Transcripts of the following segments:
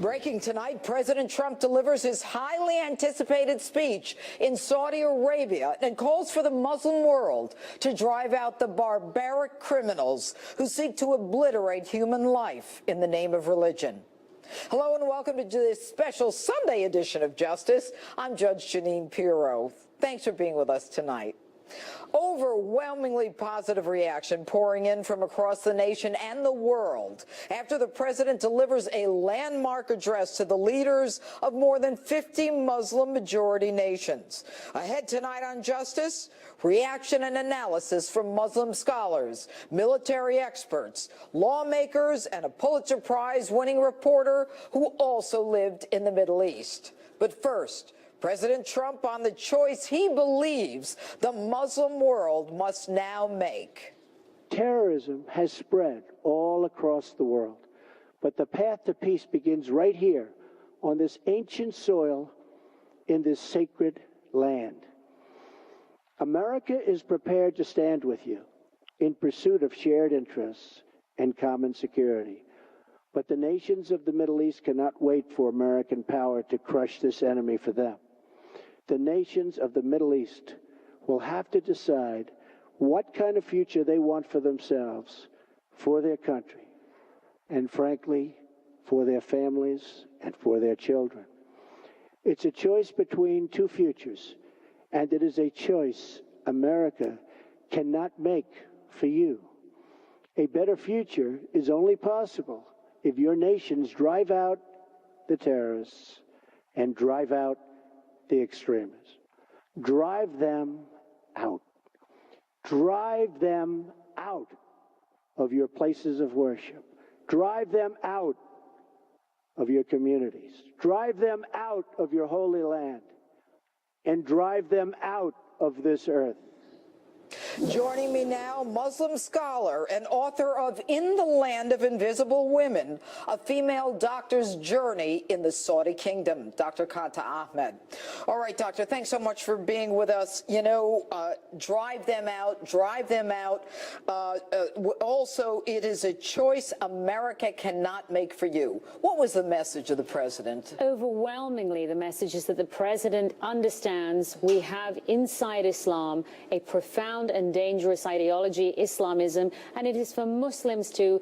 Breaking tonight, President Trump delivers his highly anticipated speech in Saudi Arabia and calls for the Muslim world to drive out the barbaric criminals who seek to obliterate human life in the name of religion. Hello and welcome to this special Sunday edition of Justice. I'm Judge Jeanine Pirro. Thanks for being with us tonight. Overwhelmingly positive reaction pouring in from across the nation and the world after the president delivers a landmark address to the leaders of more than 50 Muslim majority nations. Ahead tonight on Justice, reaction and analysis from Muslim scholars, military experts, lawmakers, and a Pulitzer Prize winning reporter who also lived in the Middle East. But first, President Trump on the choice he believes the Muslim world must now make. Terrorism has spread all across the world, but the path to peace begins right here on this ancient soil in this sacred land. America is prepared to stand with you in pursuit of shared interests and common security. But the nations of the Middle East cannot wait for American power to crush this enemy for them. The nations of the Middle East will have to decide what kind of future they want for themselves, for their country, and frankly, for their families and for their children. It's a choice between two futures, and it is a choice America cannot make for you. A better future is only possible if your nations drive out the terrorists and drive out the extremists. Drive them out. Drive them out of your places of worship. Drive them out of your communities. Drive them out of your holy land. And drive them out of this earth. Joining me now, Muslim scholar and author of In the Land of Invisible Women, a female doctor's journey in the Saudi kingdom, Dr. Kanta Ahmed. All right, doctor, thanks so much for being with us. You know, drive them out, drive them out. Also, it is a choice America cannot make for you. What was the message of the president? Overwhelmingly, the message is that the president understands we have inside Islam a profound and dangerous ideology, Islamism, and it is for Muslims to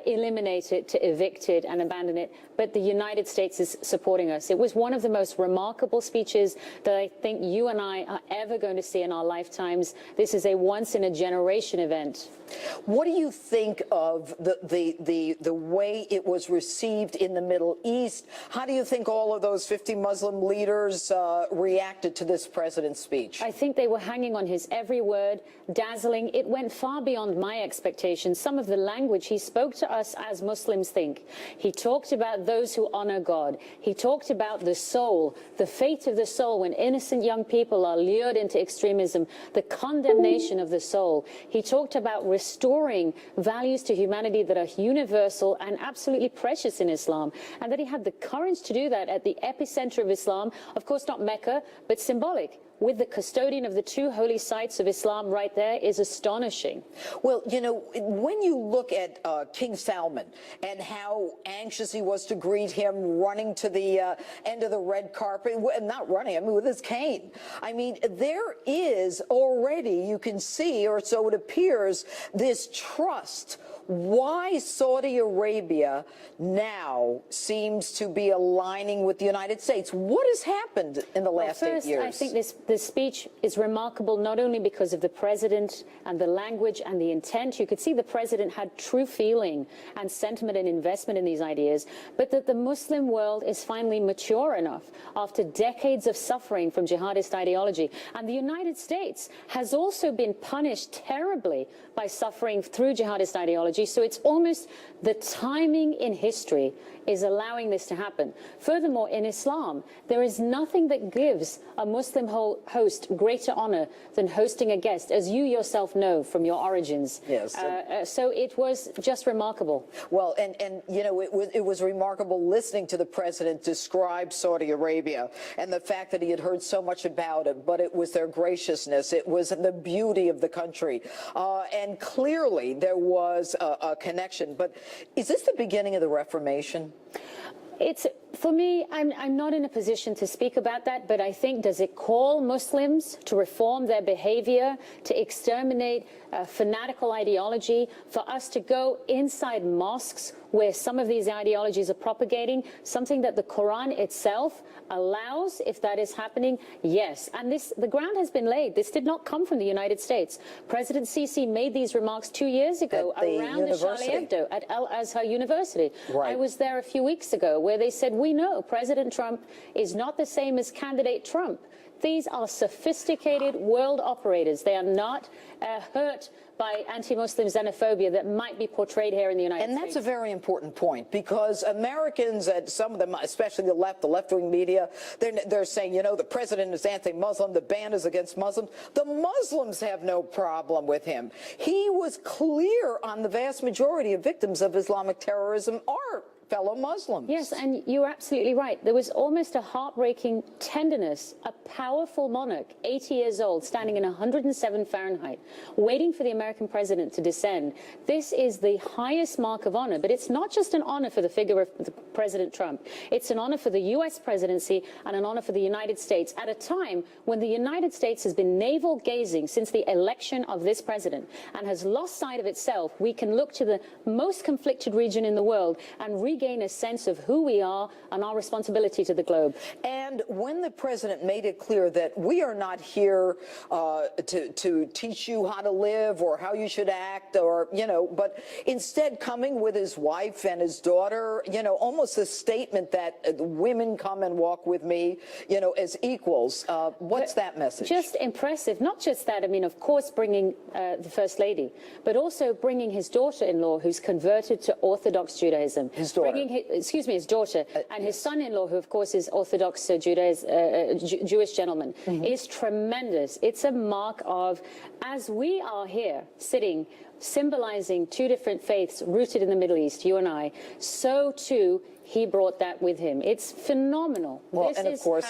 eliminate it, to evict it and abandon it. But the United States is supporting us. It was one of the most remarkable speeches that I think you and I are ever going to see in our lifetimes. This is a once-in-a-generation event. What do you think of the way it was received in the Middle East? How do you think all of those 50 Muslim leaders reacted to this president's speech? I think they were hanging on his every word, dazzling. It went far beyond my expectations. Some of the language he spoke to us as Muslims think. He talked about those who honor God. He talked about the soul, the fate of the soul when innocent young people are lured into extremism, the condemnation of the soul. He talked about restoring values to humanity that are universal and absolutely precious in Islam, and that he had the courage to do that at the epicenter of Islam, of course not Mecca, but symbolic, with the custodian of the two holy sites of Islam right there, is astonishing. Well, you know, when you look at King Salman and how anxious he was to greet him, running to the end of the red carpet, not running, I mean, with his cane. I mean, there is already, you can see, or so it appears, this trust. Why Saudi Arabia now seems to be aligning with the United States? What has happened in the last 8 years? I think this speech is remarkable not only because of the president and the language and the intent. You could see the president had true feeling and sentiment and investment in these ideas, but that the Muslim world is finally mature enough after decades of suffering from jihadist ideology. And the United States has also been punished terribly by suffering through jihadist ideology. So it's almost the timing in history is allowing this to happen. Furthermore, in Islam, there is nothing that gives a Muslim host greater honor than hosting a guest, as you yourself know from your origins. Yes. So it was just remarkable. Well, and you know, it was remarkable listening to the president describe Saudi Arabia and the fact that he had heard so much about it, but it was their graciousness, it was the beauty of the country, and clearly there was a connection. But is this the beginning of the Reformation? It's For me, I'm not in a position to speak about that, but I think, does it call Muslims to reform their behavior, to exterminate fanatical ideology, for us to go inside mosques where some of these ideologies are propagating, something that the Quran itself allows, if that is happening? Yes. And the ground has been laid. This did not come from the United States. President Sisi made these remarks 2 years ago around the Charlie Hebdo at Al-Azhar University. Right. I was there a few weeks ago where they said, we know President Trump is not the same as candidate Trump. These are sophisticated world operators. They are not hurt by anti-Muslim xenophobia that might be portrayed here in the United States. And that's a very important point, because Americans, some of them, especially the left-wing media, they're saying, you know, the president is anti-Muslim, the ban is against Muslims. The Muslims have no problem with him. He was clear on the vast majority of victims of Islamic terrorism are fellow Muslims. Yes, and you're absolutely right. There was almost a heartbreaking tenderness, a powerful monarch, 80 years old, standing in 107 Fahrenheit, waiting for the American president to descend. This is the highest mark of honor, but it's not just an honor for the figure of President Trump. It's an honor for the U.S. presidency and an honor for the United States at a time when the United States has been navel-gazing since the election of this president and has lost sight of itself. We can look to the most conflicted region in the world and regain a sense of who we are and our responsibility to the globe. And when the president made it clear that we are not here to teach you how to live or how you should act, or, you know, but instead coming with his wife and his daughter, you know, almost a statement that women come and walk with me, you know, as equals. What's that message? Just impressive. Not just that. I mean, of course, bringing the First Lady, but also bringing his daughter-in-law, who's converted to Orthodox Judaism. His daughter. His daughter, and his son-in-law, who of course is Orthodox Jewish gentleman, is tremendous. It's a mark of, as we are here sitting, symbolizing two different faiths rooted in the Middle East, you and I, so too he brought that with him. It's phenomenal. Well, and of course,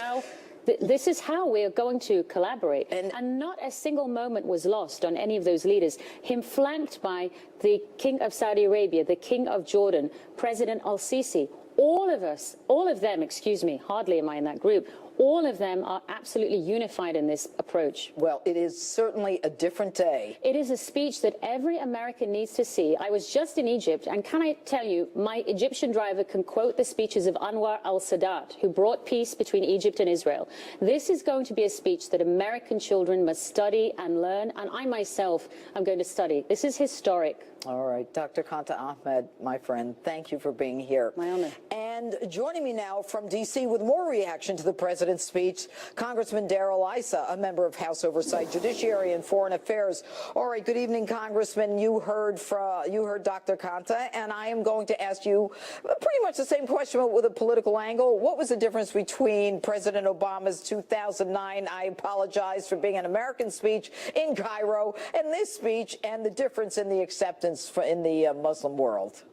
this is how we are going to collaborate. And not a single moment was lost on any of those leaders. Him flanked by the King of Saudi Arabia, the King of Jordan, President al-Sisi. All of them, excuse me, hardly am I in that group, all of them are absolutely unified in this approach. Well, it is certainly a different day. It is a speech that every American needs to see. I was just in Egypt, and can I tell you, my Egyptian driver can quote the speeches of Anwar al-Sadat, who brought peace between Egypt and Israel. This is going to be a speech that American children must study and learn, and I myself am going to study. This is historic. All right, Dr. Kanta Ahmed, my friend, thank you for being here. My honor. And joining me now from D.C. with more reaction to the president's speech, Congressman Darrell Issa, a member of House Oversight, Judiciary, and Foreign Affairs. All right, good evening, Congressman. You heard Dr. Kanta, and I am going to ask you pretty much the same question, but with a political angle. What was the difference between President Obama's 2009, I apologize for being an American speech in Cairo, and this speech, and the difference in the acceptance in the Muslim world?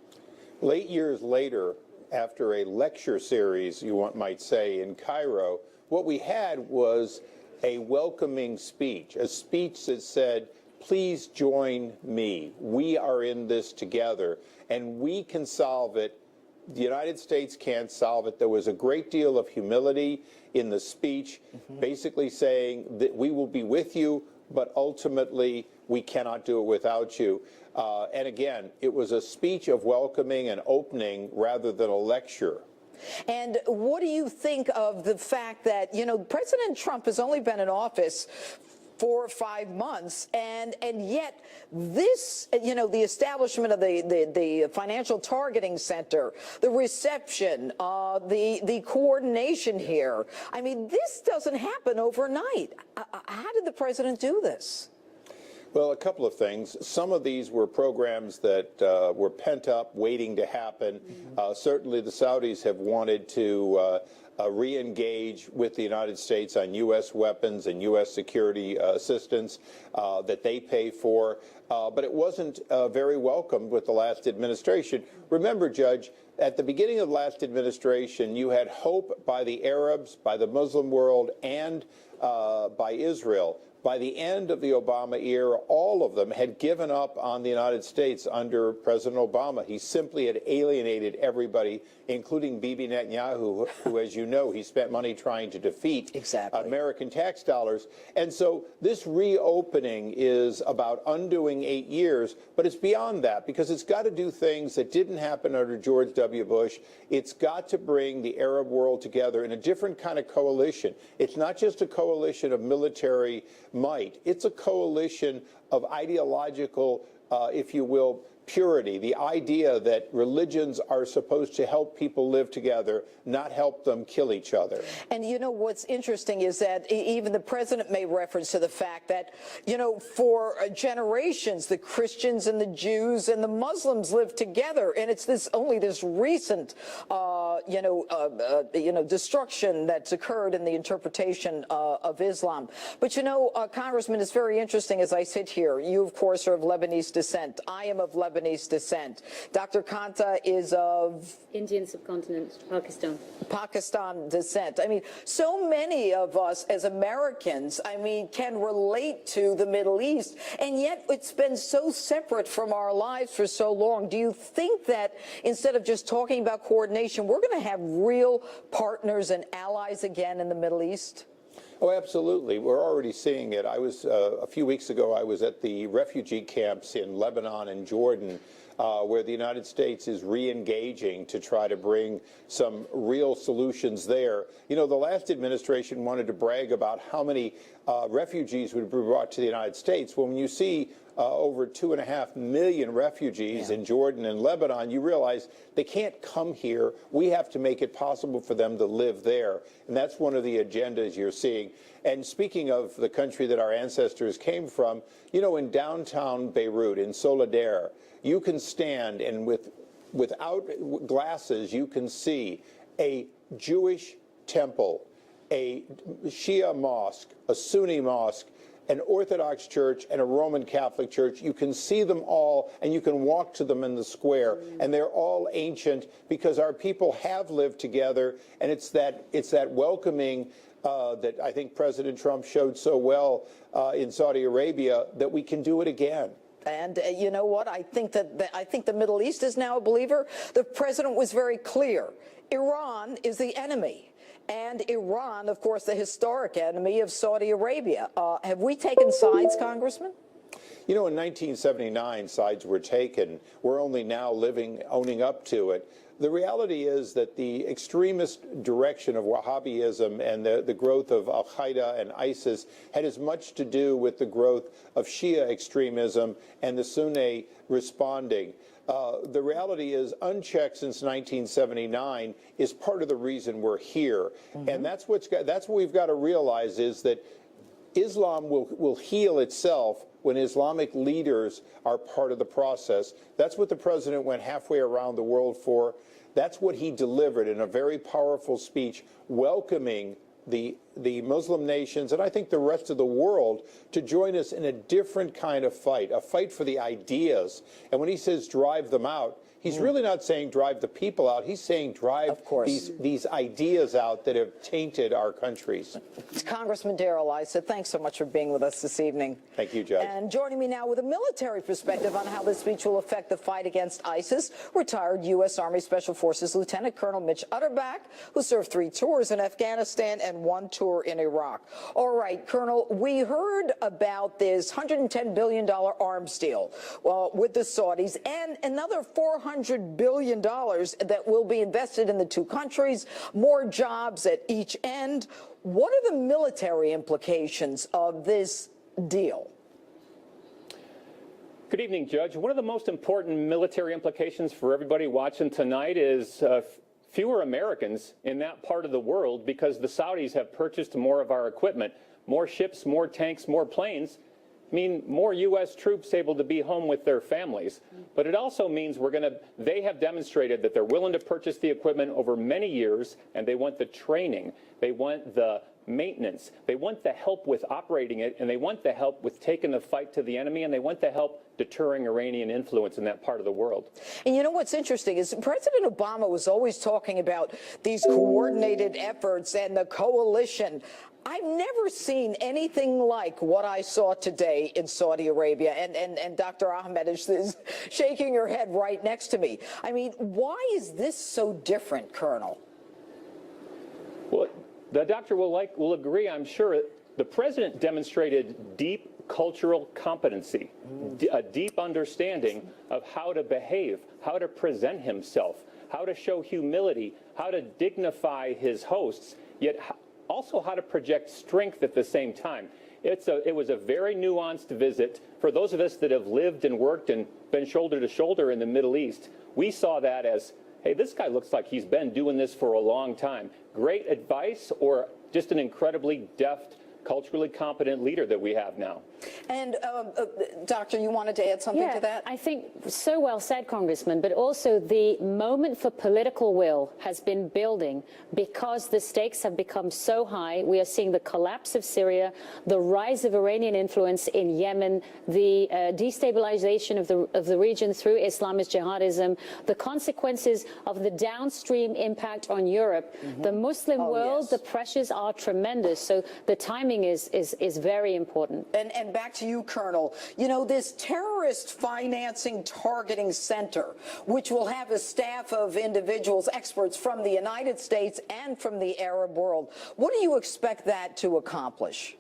8 years later, after a lecture series, you might say, in Cairo, what we had was a welcoming speech, a speech that said, please join me. We are in this together, and we can solve it. The United States can't solve it. There was a great deal of humility in the speech, basically saying that we will be with you, but ultimately we cannot do it without you. And again, it was a speech of welcoming and opening rather than a lecture. And what do you think of the fact that, you know, President Trump has only been in office 4 or 5 months, and yet this, you know, the establishment of the Financial Targeting Center, the reception, the coordination here, I mean, this doesn't happen overnight. How did the president do this? Well, a couple of things. Some of these were programs that were pent up, waiting to happen. Certainly the Saudis have wanted to re-engage with the United States on U.S. weapons and U.S. security assistance that they pay for. But it wasn't very welcomed with the last administration. Remember, Judge, at the beginning of the last administration, you had hope by the Arabs, by the Muslim world, and by Israel. By the end of the Obama era, all of them had given up on the United States under President Obama. He simply had alienated everybody, including Bibi Netanyahu, who, as you know, he spent money trying to defeat American tax dollars. And so this reopening is about undoing 8 years, but it's beyond that, because it's got to do things that didn't happen under George W. Bush. It's got to bring the Arab world together in a different kind of coalition. It's not just a coalition of military might. It's a coalition of ideological, if you will, purity, the idea that religions are supposed to help people live together, not help them kill each other. And you know what's interesting is that even the president made reference to the fact that, you know, for generations, the Christians and the Jews and the Muslims lived together, and it's only this recent, destruction that's occurred in the interpretation of Islam. But you know, Congressman, it's very interesting as I sit here. You, of course, are of Lebanese descent. I am of Lebanese descent. Dr. Kanta is of Indian subcontinent, Pakistan descent. I mean, so many of us as Americans, I mean, can relate to the Middle East, and yet it's been so separate from our lives for so long. Do you think that instead of just talking about coordination, we're going to have real partners and allies again in the Middle East? Oh, absolutely. We're already seeing it. I was, a few weeks ago, I was at the refugee camps in Lebanon and Jordan, where the United States is re-engaging to try to bring some real solutions there. You know, the last administration wanted to brag about how many refugees would be brought to the United States. When you see over 2.5 million refugees in Jordan and Lebanon, you realize they can't come here. We have to make it possible for them to live there. And that's one of the agendas you're seeing. And speaking of the country that our ancestors came from, you know, in downtown Beirut, in Solidar, you can stand and without glasses, you can see a Jewish temple, a Shia mosque, a Sunni mosque, an Orthodox church, and a Roman Catholic church. You can see them all, and you can walk to them in the square, and they're all ancient because our people have lived together, and it's that welcoming that I think President Trump showed so well in Saudi Arabia, that we can do it again. And you know what? I think the Middle East is now a believer. The president was very clear. Iran is the enemy. And Iran, of course, the historic enemy of Saudi Arabia. Have we taken sides, Congressman? You know, in 1979, sides were taken. We're only now owning up to it. The reality is that the extremist direction of Wahhabism and the growth of Al-Qaeda and ISIS had as much to do with the growth of Shia extremism and the Sunni responding. The reality is, unchecked since 1979 is part of the reason we're here. And that's what we've got to realize, is that Islam will heal itself when Islamic leaders are part of the process. That's what the president went halfway around the world for. That's what he delivered in a very powerful speech, welcoming the Muslim nations, and I think the rest of the world, to join us in a different kind of fight, a fight for the ideas. And when he says drive them out, he's really not saying drive the people out. He's saying drive these ideas out that have tainted our countries. Congressman Darrell Issa, thanks so much for being with us this evening. Thank you, Judge. And joining me now with a military perspective on how this speech will affect the fight against ISIS, retired U.S. Army Special Forces Lieutenant Colonel Mitch Utterback, who served 3 tours in Afghanistan and 1 tour in Iraq. All right, Colonel, we heard about this $110 billion arms deal with the Saudis, and another $400 billion that will be invested in the 2 countries, more jobs at each end. What are the military implications of this deal? Good evening, Judge. One of the most important military implications for everybody watching tonight is fewer Americans in that part of the world, because the Saudis have purchased more of our equipment, more ships, more tanks, more planes, mean more U.S. troops able to be home with their families, but it also means they have demonstrated that they're willing to purchase the equipment over many years, and they want the training, they want the maintenance, they want the help with operating it, and they want the help with taking the fight to the enemy, and they want the help deterring Iranian influence in that part of the world. And you know what's interesting is President Obama was always talking about these coordinated efforts and the coalition. I've never seen anything like what I saw today in Saudi Arabia, and Dr. Ahmed is shaking her head right next to me. I mean, why is this so different, Colonel? Well, the doctor will agree, I'm sure. The president demonstrated deep cultural competency, a deep understanding of how to behave, how to present himself, how to show humility, how to dignify his hosts, yet also how to project strength at the same time. It was a very nuanced visit. For those of us that have lived and worked and been shoulder to shoulder in the Middle East, we saw that as, hey, this guy looks like he's been doing this for a long time. Great advice, or just an incredibly deft, culturally competent leader that we have now. And, Doctor, you wanted to add something to that? I think so well said, Congressman, but also the moment for political will has been building because the stakes have become so high. We are seeing the collapse of Syria, the rise of Iranian influence in Yemen, the destabilization of the region through Islamist jihadism, the consequences of the downstream impact on Europe, the Muslim world, the pressures are tremendous. So the timing is very important. And back to you, Colonel. You know, this terrorist financing targeting center, which will have a staff of individuals, experts from the United States and from the Arab world, what do you expect that to accomplish?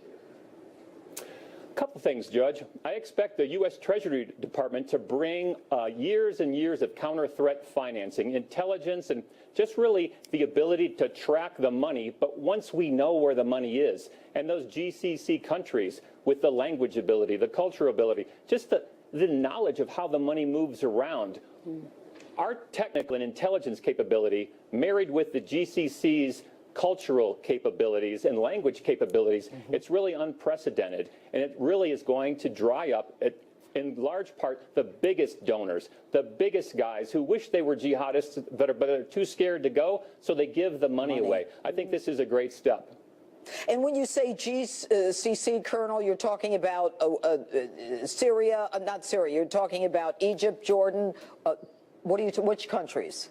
Couple things, Judge. I expect the U.S. Treasury Department to bring years and years of counter-threat financing, intelligence, and just really the ability to track the money. But once we know where the money is, and those GCC countries with the language ability, the cultural ability, just the knowledge of how the money moves around, our technical and intelligence capability married with the GCC's cultural capabilities and language capabilities, it's really unprecedented. And it really is going to dry up, in large part, the biggest donors, the biggest guys who wish they were jihadists but are too scared to go, so they give the money away. I think this is a great step. And when you say GCC, Colonel, you're talking about Syria, not Syria, you're talking about Egypt, Jordan, which countries?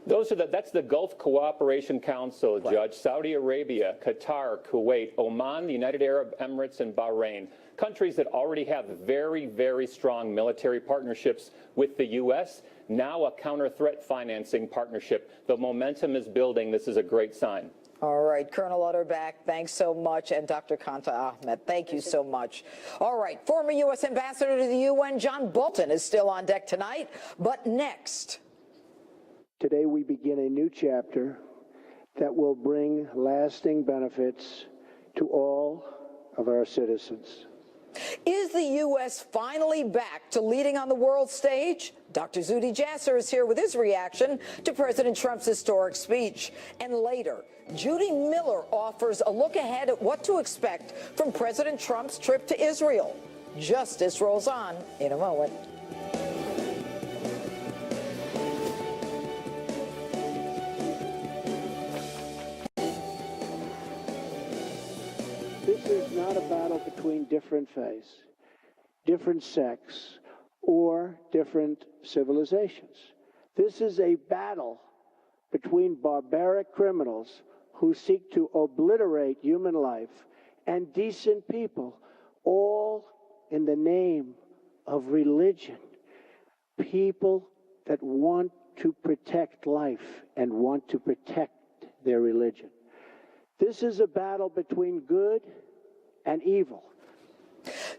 That's the Gulf Cooperation Council, Judge. Saudi Arabia, Qatar, Kuwait, Oman, the United Arab Emirates, and Bahrain. Countries that already have very, very strong military partnerships with the U.S. Now a counter-threat financing partnership. The momentum is building. This is a great sign. All right, Colonel Utterback, thanks so much. And Dr. Kanta Ahmed, thank you so much. All right, former U.S. Ambassador to the UN, John Bolton, is still on deck tonight. But next. Today we begin a new chapter that will bring lasting benefits to all of our citizens. Is the U.S. finally back to leading on the world stage? Dr. Zuhdi Jasser is here with his reaction to President Trump's historic speech. And later, Judy Miller offers a look ahead at what to expect from President Trump's trip to Israel. Justice rolls on in a moment. This is not a battle between different faiths, different sects, or different civilizations. This is a battle between barbaric criminals who seek to obliterate human life and decent people, all in the name of religion. People that want to protect life and want to protect their religion. This is a battle between good and evil.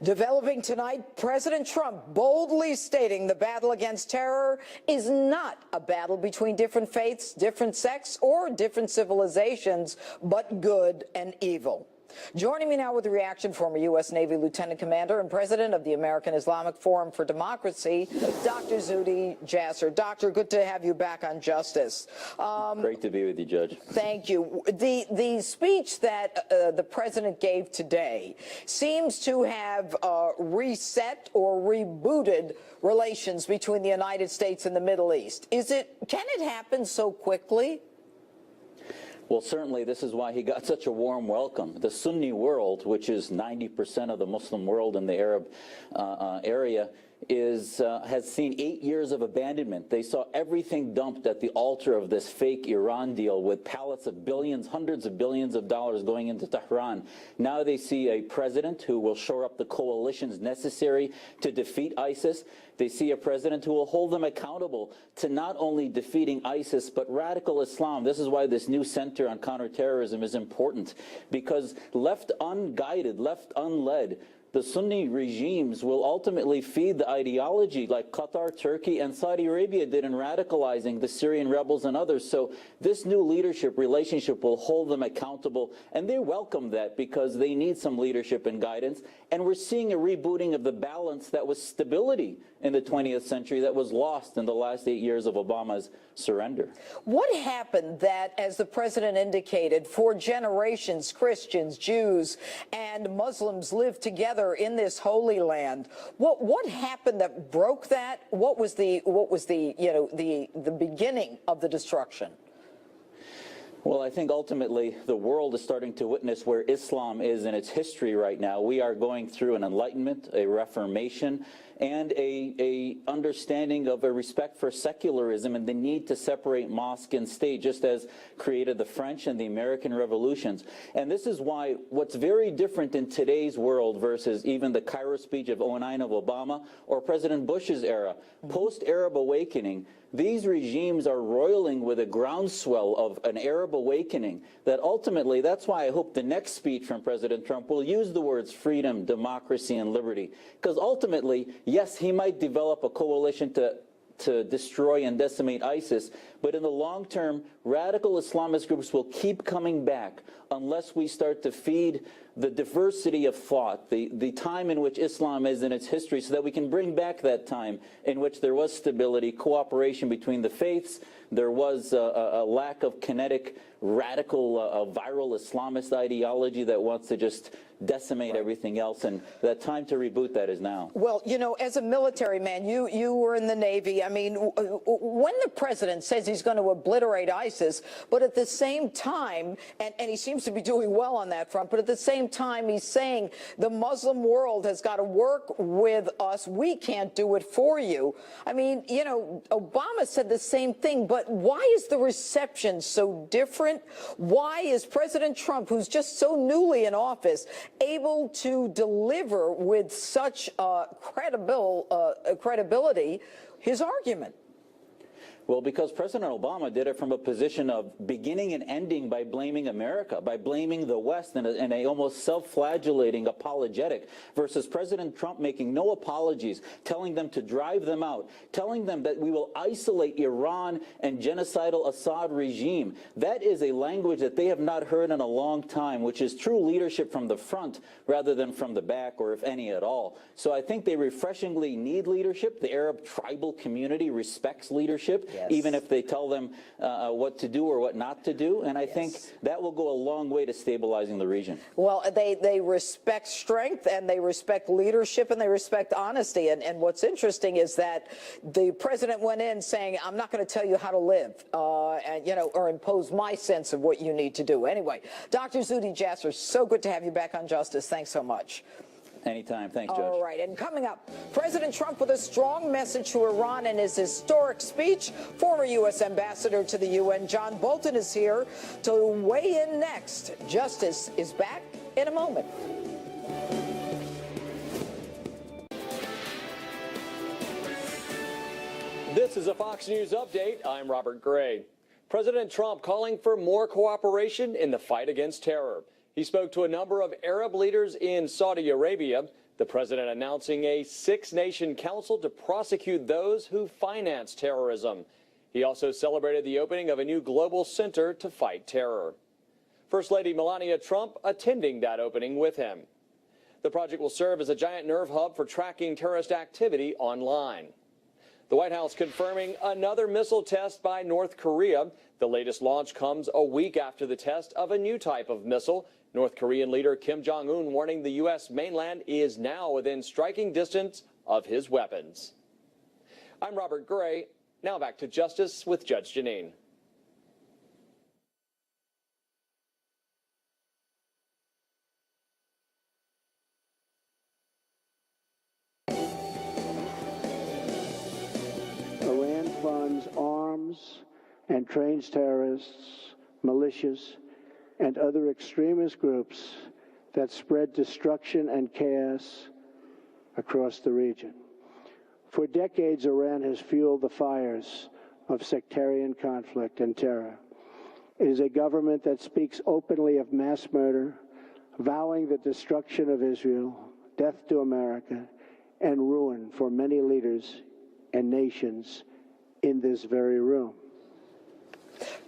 Developing tonight, President Trump boldly stating the battle against terror is not a battle between different faiths, different sects, or different civilizations, but good and evil. Joining me now with a reaction, former U.S. Navy Lieutenant Commander and President of the American Islamic Forum for Democracy, Dr. Zuhdi Jasser. Doctor, good to have you back on Justice. Great to be with you, Judge. Thank you. The speech that the President gave today seems to have reset or rebooted relations between the United States and the Middle East. Can it happen so quickly? Well, certainly this is why he got such a warm welcome. The Sunni world, which is 90% of the Muslim world in the Arab area, has seen 8 years of abandonment. They saw everything dumped at the altar of this fake Iran deal with pallets of billions, hundreds of billions of dollars going into Tehran. Now they see a president who will shore up the coalitions necessary to defeat ISIS. They see a president who will hold them accountable to not only defeating ISIS, but radical Islam. This is why this new Center on Counterterrorism is important, because left unguided, left unled, the Sunni regimes will ultimately feed the ideology like Qatar, Turkey, and Saudi Arabia did in radicalizing the Syrian rebels and others. So this new leadership relationship will hold them accountable, and they welcome that because they need some leadership and guidance. And we're seeing a rebooting of the balance that was stability in the 20th century that was lost in the last 8 years of Obama's surrender. What happened that, as the president indicated, for generations, Christians, Jews, and Muslims lived together in this holy land? What happened that broke that? What was the beginning of the destruction? Well, I think ultimately the world is starting to witness where Islam is in its history right now. We are going through an enlightenment, a reformation, and a understanding of a respect for secularism and the need to separate mosque and state, just as created the French and the American revolutions. And this is why what's very different in today's world versus even the Cairo speech of 2009 of Obama or President Bush's era, post-Arab awakening, these regimes are roiling with a groundswell of an Arab awakening that ultimately, that's why I hope the next speech from President Trump will use the words freedom, democracy, and liberty. Because ultimately, yes, he might develop a coalition to destroy and decimate ISIS, but in the long term, radical Islamist groups will keep coming back unless we start to feed the diversity of thought, the time in which Islam is in its history, so that we can bring back that time in which there was stability, cooperation between the faiths, there was a lack of kinetic, radical, viral Islamist ideology that wants to just decimate everything else, and that time to reboot that is now. Well, you know, as a military man, you were in the Navy. I mean, when the president says he's going to obliterate ISIS, but at the same time, and he seems to be doing well on that front, but at the same time he's saying the Muslim world has got to work with us. We can't do it for you. I mean, you know, Obama said the same thing, but why is the reception so different? Why is President Trump, who's just so newly in office, able to deliver with such credibility his argument? Well, because President Obama did it from a position of beginning and ending by blaming America, by blaming the West in a almost self-flagellating apologetic, versus President Trump making no apologies, telling them to drive them out, telling them that we will isolate Iran and genocidal Assad regime. That is a language that they have not heard in a long time, which is true leadership from the front rather than from the back, or if any at all. So I think they refreshingly need leadership. The Arab tribal community respects leadership. Yes. Even if they tell them what to do or what not to do. And I think that will go a long way to stabilizing the region. Well, they respect strength, and they respect leadership, and they respect honesty. And what's interesting is that the president went in saying, I'm not going to tell you how to live, and, you know, or impose my sense of what you need to do. Anyway, Dr. Zuhdi Jasser, so good to have you back on Justice. Thanks so much. Anytime. Thanks, Judge. All right. And coming up, President Trump with a strong message to Iran in his historic speech. Former U.S. Ambassador to the UN, John Bolton, is here to weigh in next. Justice is back in a moment. This is a Fox News update. I'm Robert Gray. President Trump calling for more cooperation in the fight against terror. He spoke to a number of Arab leaders in Saudi Arabia, the president announcing a 6-nation council to prosecute those who finance terrorism. He also celebrated the opening of a new global center to fight terror. First Lady Melania Trump attending that opening with him. The project will serve as a giant nerve hub for tracking terrorist activity online. The White House confirming another missile test by North Korea. The latest launch comes a week after the test of a new type of missile. North Korean leader Kim Jong-un warning the U.S. mainland is now within striking distance of his weapons. I'm Robert Gray. Now back to Justice with Judge Jeanine. Iran funds arms and trains terrorists, militias, and other extremist groups that spread destruction and chaos across the region. For decades, Iran has fueled the fires of sectarian conflict and terror. It is a government that speaks openly of mass murder, vowing the destruction of Israel, death to America, and ruin for many leaders and nations in this very room.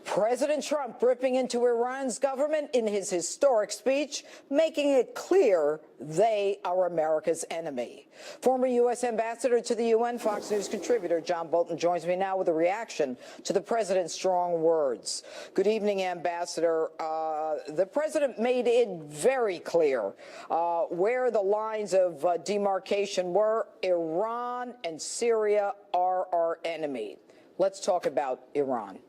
President Trump ripping into Iran's government in his historic speech, making it clear they are America's enemy. Former U.S. Ambassador to the UN, Fox News contributor John Bolton joins me now with a reaction to the president's strong words. Good evening, Ambassador. The president made it very clear where the lines of demarcation were. Iran and Syria are our enemy. Let's talk about Iran.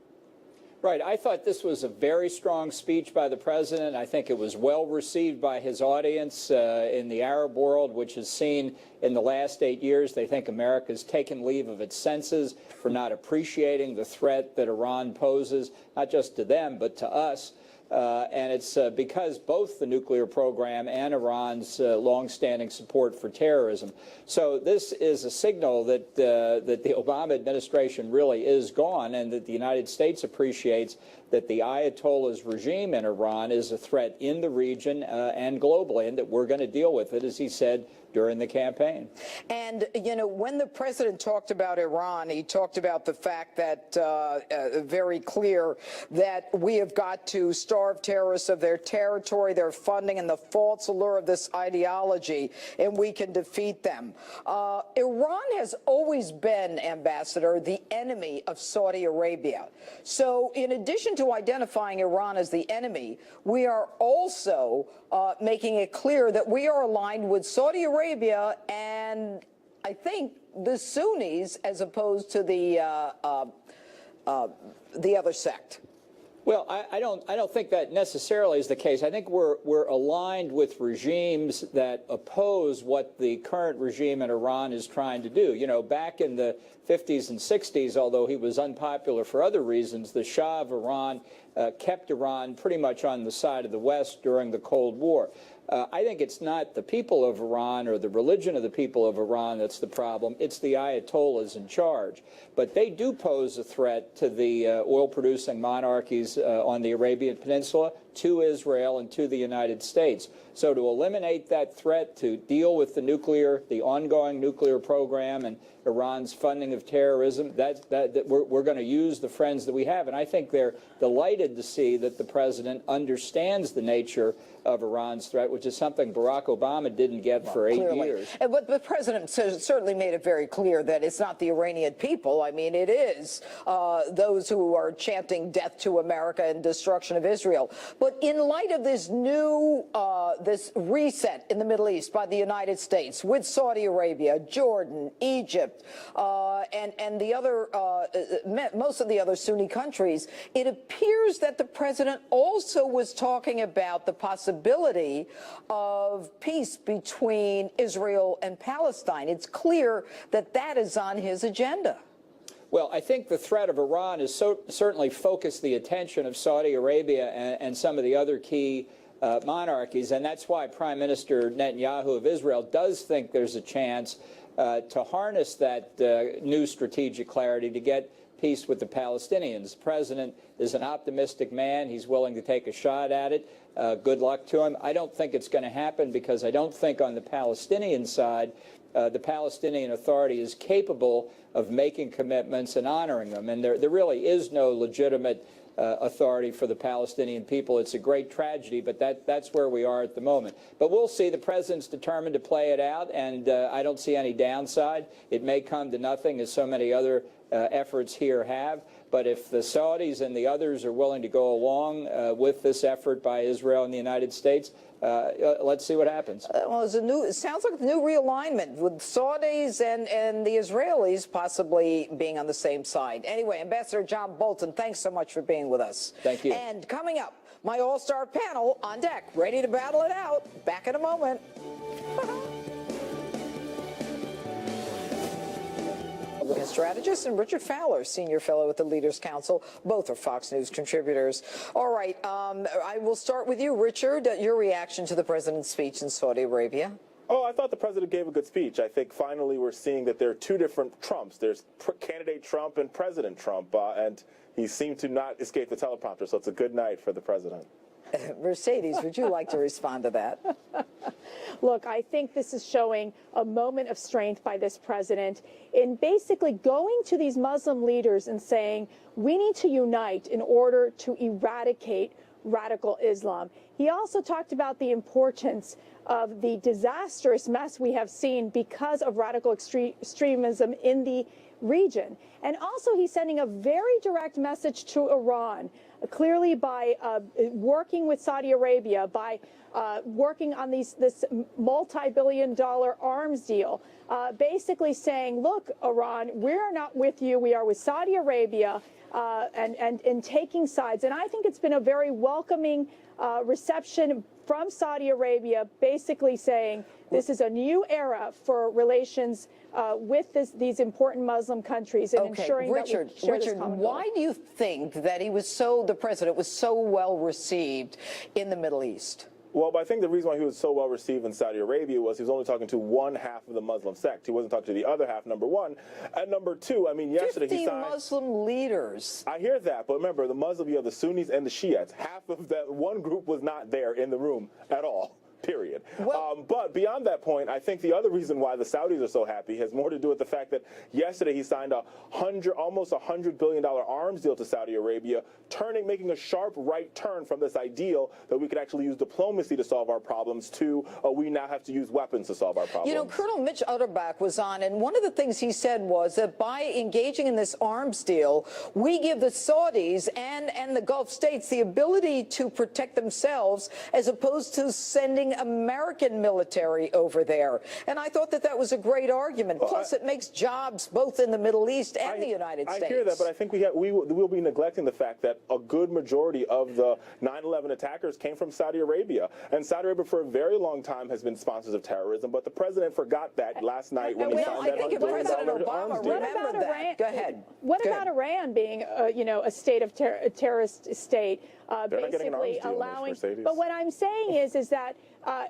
Right. I thought this was a very strong speech by the president. I think it was well received by his audience in the Arab world, which has seen in the last 8 years, they think America's taken leave of its senses for not appreciating the threat that Iran poses, not just to them, but to us. And it's because both the nuclear program and Iran's longstanding support for terrorism. So this is a signal that that the Obama administration really is gone, and that the United States appreciates that the Ayatollah's regime in Iran is a threat in the region and globally, and that we're going to deal with it, as he said during the campaign. And, you know, when the president talked about Iran, he talked about the fact that, very clear, that we have got to starve terrorists of their territory, their funding, and the false allure of this ideology, and we can defeat them. Iran has always been, Ambassador, the enemy of Saudi Arabia. So in addition to identifying Iran as the enemy, we are also making it clear that we are aligned with Saudi Arabia and, I think, the Sunnis as opposed to the other sect. Well, I don't think that necessarily is the case. I think we're aligned with regimes that oppose what the current regime in Iran is trying to do. You know, back in the 50s and 60s, although he was unpopular for other reasons, the Shah of Iran kept Iran pretty much on the side of the West during the Cold War. I think it's not the people of Iran or the religion of the people of Iran that's the problem. It's the Ayatollahs in charge. But they do pose a threat to the oil-producing monarchies on the Arabian Peninsula, to Israel, and to the United States. So to eliminate that threat, to deal with the ongoing nuclear program and Iran's funding of terrorism, we're going to use the friends that we have. And I think they're delighted to see that the president understands the nature of Iran's threat, which is something Barack Obama didn't get for 8 years. But the president certainly made it very clear that it's not the Iranian people. I mean, it is those who are chanting death to America and destruction of Israel. But in light of this new this reset in the Middle East by the United States with Saudi Arabia, Jordan, Egypt, and the other most of the other Sunni countries, it appears that the president also was talking about the possibility of peace between Israel and Palestine. It's clear that that is on his agenda. Well, I think the threat of Iran has certainly focused the attention of Saudi Arabia and some of the other key monarchies, and that's why Prime Minister Netanyahu of Israel does think there's a chance to harness that new strategic clarity to get peace with the Palestinians. The president is an optimistic man. He's willing to take a shot at it. Good luck to him. I don't think it's going to happen because I don't think on the Palestinian side the Palestinian Authority is capable of making commitments and honoring them. And there really is no legitimate authority for the Palestinian people. It's a great tragedy, but that's where we are at the moment. But we'll see. The president's determined to play it out, and I don't see any downside. It may come to nothing, as so many other efforts here have. But if the Saudis and the others are willing to go along with this effort by Israel and the United States, let's see what happens. Well, it sounds like a new realignment with Saudis and the Israelis possibly being on the same side. Anyway, Ambassador John Bolton, thanks so much for being with us. Thank you. And coming up, my all-star panel on deck, ready to battle it out. Back in a moment. Republican strategist, and Richard Fowler, senior fellow at the Leaders Council. Both are Fox News contributors. All right, I will start with you, Richard. Your reaction to the president's speech in Saudi Arabia? Oh, I thought the president gave a good speech. I think finally we're seeing that there are two different Trumps. There's candidate Trump and President Trump, and he seemed to not escape the teleprompter, so it's a good night for the president. Mercedes, would you like to respond to that? Look, I think this is showing a moment of strength by this president in basically going to these Muslim leaders and saying, we need to unite in order to eradicate radical Islam. He also talked about the importance of the disastrous mess we have seen because of radical extremism in the region. And also he's sending a very direct message to Iran, clearly by working with Saudi Arabia, by working on this multi-billion-dollar arms deal, basically saying, look, Iran, we're not with you. We are with Saudi Arabia, and taking sides. And I think it's been a very welcoming reception from Saudi Arabia, basically saying this is a new era for relations with these important Muslim countries, and ensuring Richard, that we share this Richard, common why do you think that the president was so well received in the Middle East? Well, I think the reason why he was so well received in Saudi Arabia was he was only talking to one half of the Muslim sect. He wasn't talking to the other half, number one. And number two, I mean, yesterday 50 he signed... Muslim leaders. I hear that, but remember, the Muslim, you have the Sunnis and the Shiites. Half of that one group was not there in the room at all. Period. Well, but beyond that point, I think the other reason why the Saudis are so happy has more to do with the fact that yesterday he signed almost $100 billion arms deal to Saudi Arabia, making a sharp right turn from this ideal that we could actually use diplomacy to solve our problems to we now have to use weapons to solve our problems. You know, Colonel Mitch Utterback was on, and one of the things he said was that by engaging in this arms deal, we give the Saudis and the Gulf states the ability to protect themselves as opposed to sending American military over there. And I thought that was a great argument. Plus, it makes jobs both in the Middle East and the United States. I hear that, but I think we'll be neglecting the fact that a good majority of the 9/11 attackers came from Saudi Arabia. And Saudi Arabia for a very long time has been sponsors of terrorism, but the president forgot that last night when he signed that $100 billion arms deal. Remember that. Go ahead. What about Iran being, a state of terrorist state, basically allowing? But what I'm saying is that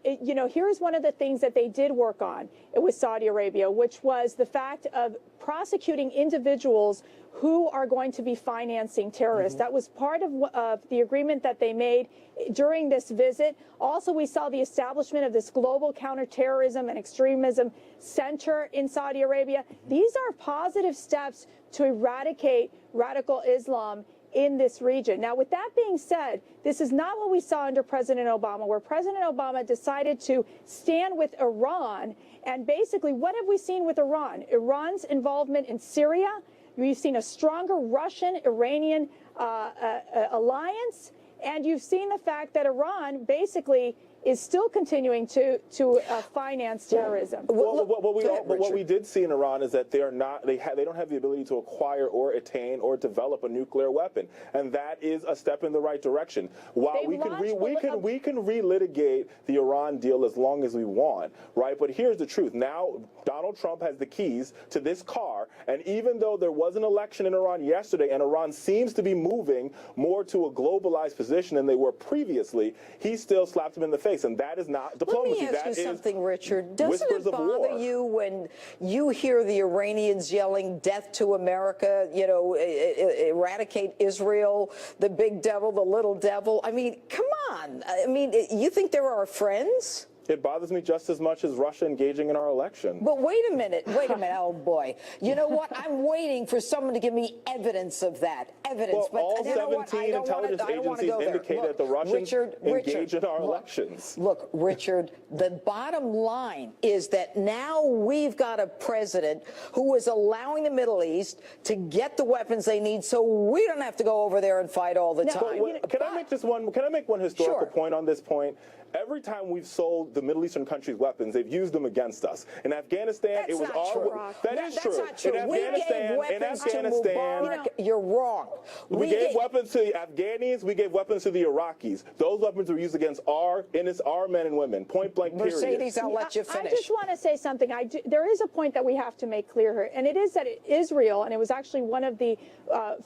here's one of the things that they did work on with Saudi Arabia, which was the fact of prosecuting individuals who are going to be financing terrorists. That was part of the agreement that they made during this visit. Also, we saw the establishment of this global counterterrorism and extremism center in Saudi Arabia. These are positive steps to eradicate radical Islam in this region. Now, with that being said, this is not what we saw under President Obama, where President Obama decided to stand with Iran. And basically, what have we seen with Iran? Iran's involvement in Syria. We've seen a stronger Russian-Iranian alliance. And you've seen the fact that Iran basically is still continuing to finance terrorism. What we did see in Iran is that they don't have the ability to acquire or attain or develop a nuclear weapon, and that is a step in the right direction. While we can relitigate the Iran deal as long as we want, right? But here's the truth: now Donald Trump has the keys to this car, and even though there was an election in Iran yesterday, and Iran seems to be moving more to a globalized position than they were previously, he still slapped him in the face. And that is not diplomacy. Let me ask you something, Richard. Doesn't it of war. bother you when you hear the Iranians yelling death to America, eradicate Israel, the big devil, the little devil? I mean, come on. I mean, you think they're our friends? It bothers me just as much as Russia engaging in our election. But wait a minute, oh boy. You know what? I'm waiting for someone to give me evidence of that. Evidence. Well, but all 17 intelligence agencies indicate that the Russians engage in our elections. Look, Richard, the bottom line is that now we've got a president who is allowing the Middle East to get the weapons they need so we don't have to go over there and fight all the time. Can I make one historical point on this point? Every time we've sold the Middle Eastern countries weapons, they've used them against us. In Afghanistan, it was our. That is true. That's not true. In Afghanistan, you're wrong. We gave weapons to the Afghanis. We gave weapons to the Iraqis. Those weapons were used against our men and women. Point blank. Period. Mercedes, I'll let you finish. I just want to say something. There is a point that we have to make clear here, and it is that Israel, and it was actually one of the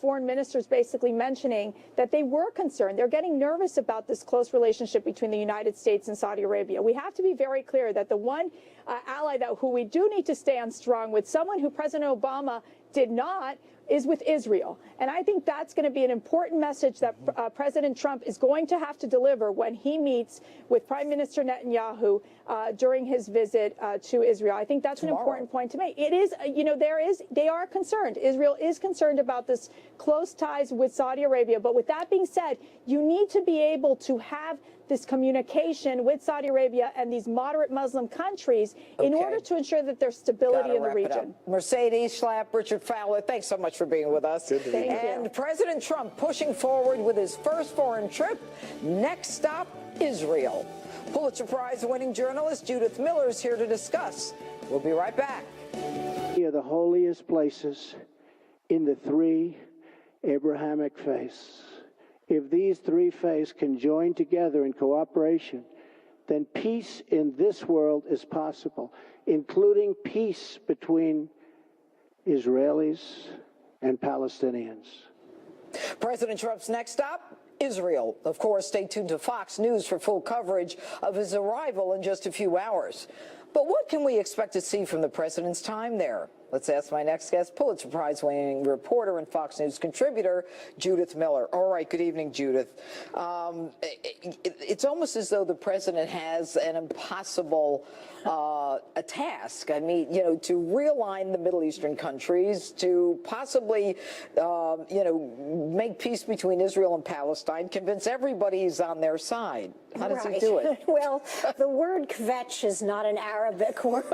foreign ministers basically mentioning that they were concerned. They're getting nervous about this close relationship between the United States and Saudi Arabia. We have to be very clear that the one ally who we do need to stand strong with, someone who President Obama did not, is with Israel. And I think that's going to be an important message that President Trump is going to have to deliver when he meets with Prime Minister Netanyahu during his visit to Israel. I think that's an important point to make. It is, they are concerned. Israel is concerned about this close ties with Saudi Arabia. But with that being said, you need to be able to have this communication with Saudi Arabia and these moderate Muslim countries in order to ensure that there's stability in the region. Mercedes Schlapp, Richard Fowler, thanks so much for being with us. Good to be here. And President Trump pushing forward with his first foreign trip. Next stop, Israel. Pulitzer Prize-winning journalist Judith Miller is here to discuss. We'll be right back. Here are the holiest places in the three Abrahamic faiths. If these three faiths can join together in cooperation, then peace in this world is possible, including peace between Israelis and Palestinians. President Trump's next stop, Israel. Of course, stay tuned to Fox News for full coverage of his arrival in just a few hours. But what can we expect to see from the president's time there? Let's ask my next guest, Pulitzer Prize-winning reporter and Fox News contributor, Judith Miller. All right, good evening, Judith. It's almost as though the president has an impossible a task. I mean, to realign the Middle Eastern countries, to possibly, make peace between Israel and Palestine, convince everybody he's on their side. How does he do it? Well, the word kvetch is not an Arabic word,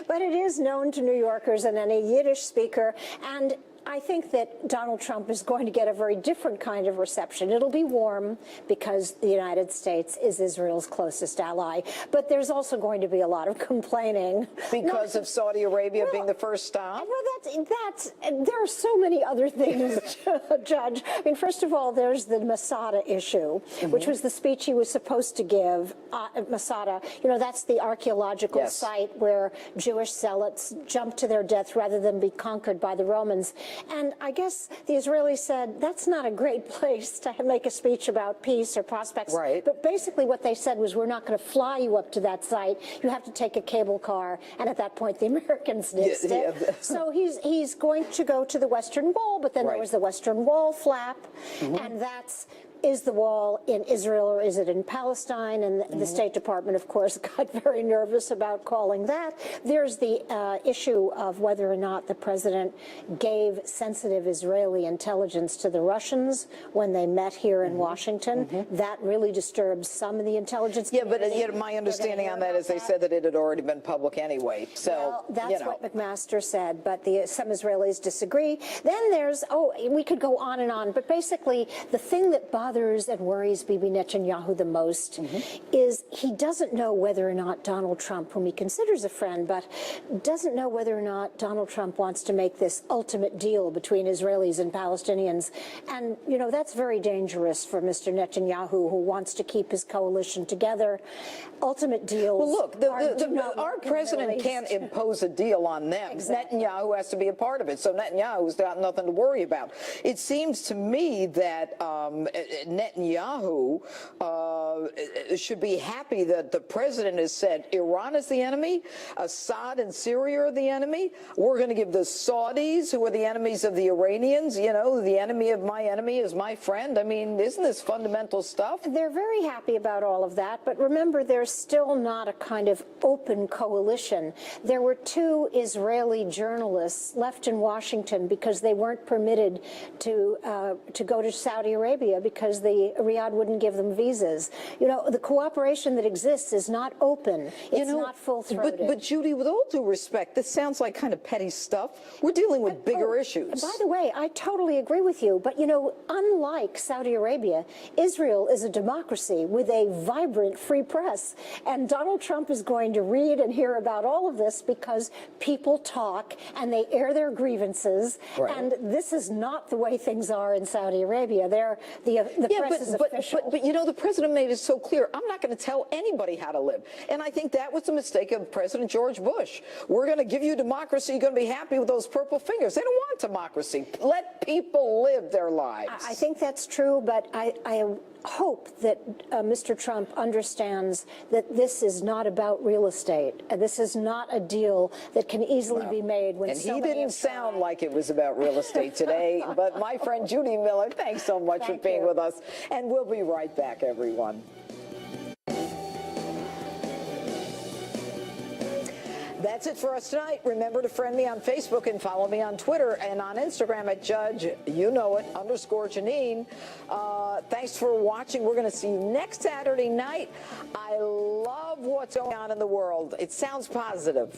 but it is known to New Yorkers and any Yiddish speaker. And I think that Donald Trump is going to get a very different kind of reception. It'll be warm because the United States is Israel's closest ally. But there's also going to be a lot of complaining. Because of Saudi Arabia being the first stop? Well, there are so many other things, Judge. I mean, first of all, there's the Masada issue, which was the speech he was supposed to give. Masada, that's the archaeological site where Jewish zealots jumped to their death rather than be conquered by the Romans. And I guess the Israelis said, that's not a great place to make a speech about peace or prospects. Right. But basically what they said was, we're not going to fly you up to that site. You have to take a cable car. And at that point, the Americans nixed it. So he's going to go to the Western Wall, but then there was the Western Wall flap. And is the wall in Israel or is it in Palestine? And the State Department, of course, got very nervous about calling that. There's the issue of whether or not the president gave sensitive Israeli intelligence to the Russians when they met here in Washington. That really disturbs some of the intelligence. Yeah, but my understanding on that is they said that it had already been public anyway. So, well, that's what McMaster said, but some Israelis disagree. Then there's, we could go on and on, but basically the thing that bothers and worries Bibi Netanyahu the most is he doesn't know whether or not Donald Trump, whom he considers a friend, but doesn't know whether or not Donald Trump wants to make this ultimate deal between Israelis and Palestinians. And, that's very dangerous for Mr. Netanyahu, who wants to keep his coalition together. Ultimate deals. Well, look, our president can't impose a deal on them. Exactly. Netanyahu has to be a part of it. So Netanyahu's got nothing to worry about. It seems to me that Netanyahu should be happy that the president has said Iran is the enemy, Assad and Syria are the enemy. We're going to give the Saudis, who are the enemies of the Iranians, you know, the enemy of my enemy is my friend. I mean, isn't this fundamental stuff? They're very happy about all of that, but remember, there's still not a kind of open coalition. There were 2 Israeli journalists left in Washington because they weren't permitted to go to Saudi Arabia because the Riyadh wouldn't give them visas. You know, the cooperation that exists is not open. It's not full-throated. But Judy, with all due respect, this sounds like kind of petty stuff. We're dealing with bigger issues. By the way, I totally agree with you. But, you know, unlike Saudi Arabia, Israel is a democracy with a vibrant free press. And Donald Trump is going to read and hear about all of this because people talk and they air their grievances. Right. And this is not the way things are in Saudi Arabia. The press is official. But, you know, the president made it so clear, I'm not going to tell anybody how to live. And I think that was the mistake of President George Bush. We're going to give you democracy. You're going to be happy with those purple fingers. They don't want democracy. Let people live their lives. I think that's true, but I hope that Mr. Trump understands that this is not about real estate. This is not a deal that can easily be made. When and he didn't sound like it was about real estate today. But my friend Judy Miller, thanks so much for being with us. And we'll be right back, everyone. That's it for us tonight. Remember to friend me on Facebook and follow me on Twitter and on Instagram at _Jeanine. Thanks for watching. We're going to see you next Saturday night. I love what's going on in the world. It sounds positive.